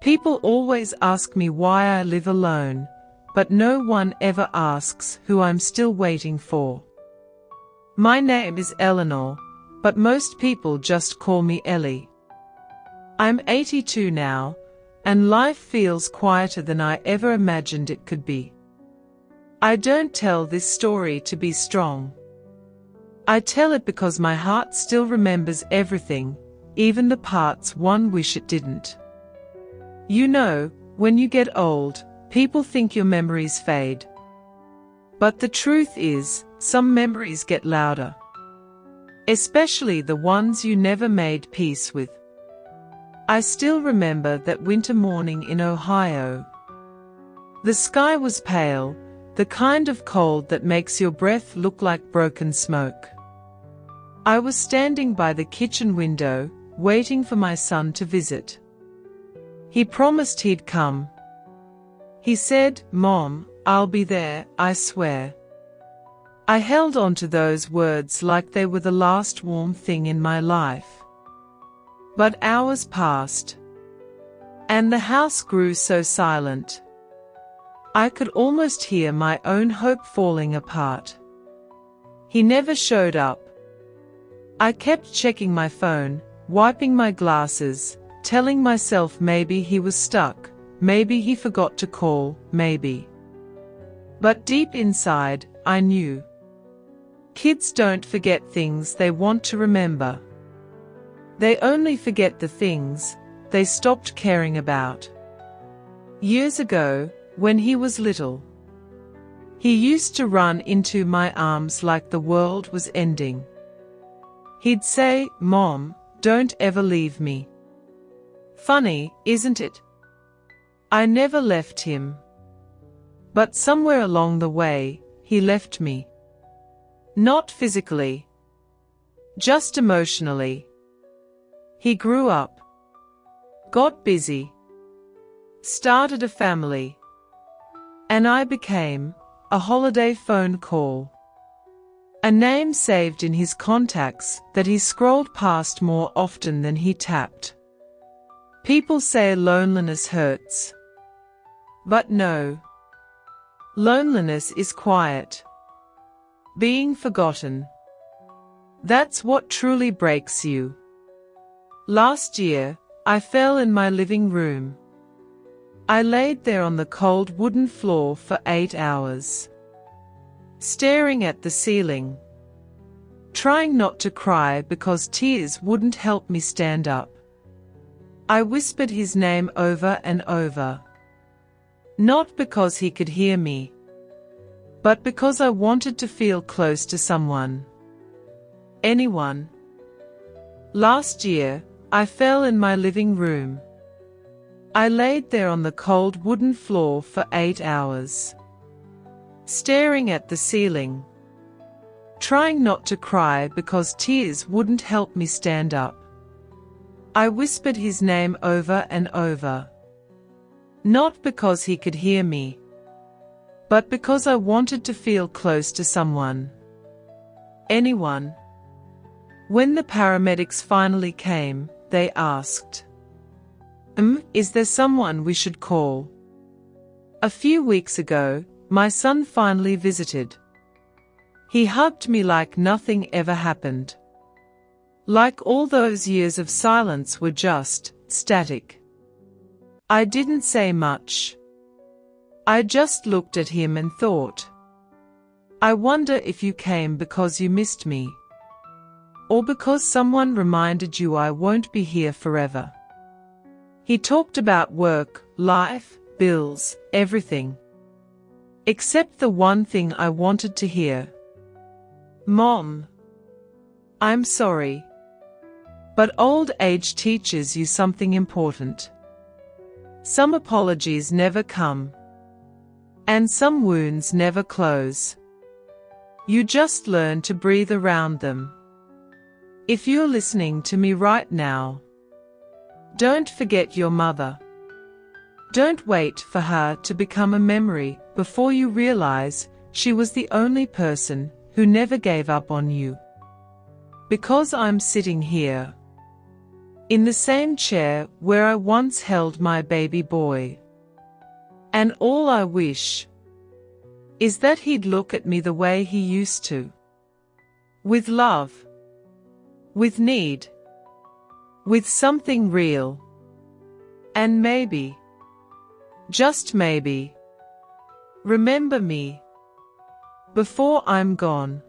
People always ask me why I live alone, but no one ever asks who I'm still waiting for. My name is Eleanor, but most people just call me Ellie. I'm 82 now, and life feels quieter than I ever imagined it could be. I don't tell this story to be strong. I tell it because my heart still remembers everything, even the parts one wish it didn't. You know, when you get old, people think your memories fade. But the truth is, some memories get louder. Especially the ones you never made peace with. I still remember that winter morning in Ohio. The sky was pale, the kind of cold that makes your breath look like broken smoke. I was standing by the kitchen window, waiting for my son to visit. He promised he'd come. He said, "Mom, I'll be there, I swear." I held on to those words like they were the last warm thing in my life. But hours passed, and the house grew so silent. I could almost hear my own hope falling apart. He never showed up. I kept checking my phone, wiping my glasses, telling myself maybe he was stuck, maybe he forgot to call, maybe. But deep inside, I knew. Kids don't forget things they want to remember. They only forget the things they stopped caring about. Years ago, when he was little, he used to run into my arms like the world was ending. He'd say, "Mom, don't ever leave me." Funny, isn't it? I never left him. But somewhere along the way, he left me. Not physically. Just emotionally. He grew up. Got busy. Started a family. And I became a holiday phone call. A name saved in his contacts that he scrolled past more often than he tapped. People say loneliness hurts. But no. Loneliness is quiet. Being forgotten. That's what truly breaks you. Last year, I fell in my living room. I laid there on the cold wooden floor for 8 hours. Staring at the ceiling. Trying not to cry because tears wouldn't help me stand up. I whispered his name over and over. Not because he could hear me, but because I wanted to feel close to someone. Anyone. Last year, I fell in my living room. I laid there on the cold wooden floor for 8 hours. Staring at the ceiling. Trying not to cry because tears wouldn't help me stand up. I whispered his name over and over. Not because he could hear me, but because I wanted to feel close to someone. Anyone. When the paramedics finally came, they asked, "Is there someone we should call?" A few weeks ago, my son finally visited. He hugged me like nothing ever happened. Like all those years of silence were just static. I didn't say much. I just looked at him and thought, I wonder if you came because you missed me. Or because someone reminded you I won't be here forever. He talked about work, life, bills, everything. Except the one thing I wanted to hear. "Mom, I'm sorry. But old age teaches you something important. Some apologies never come. And some wounds never close. You just learn to breathe around them. If you're listening to me right now, don't forget your mother. Don't wait for her to become a memory before you realize she was the only person who never gave up on you. Because I'm sitting here, in the same chair where I once held my baby boy. And all I wish is that he'd look at me the way he used to. With love. With need. With something real. And maybe, just maybe, remember me before I'm gone.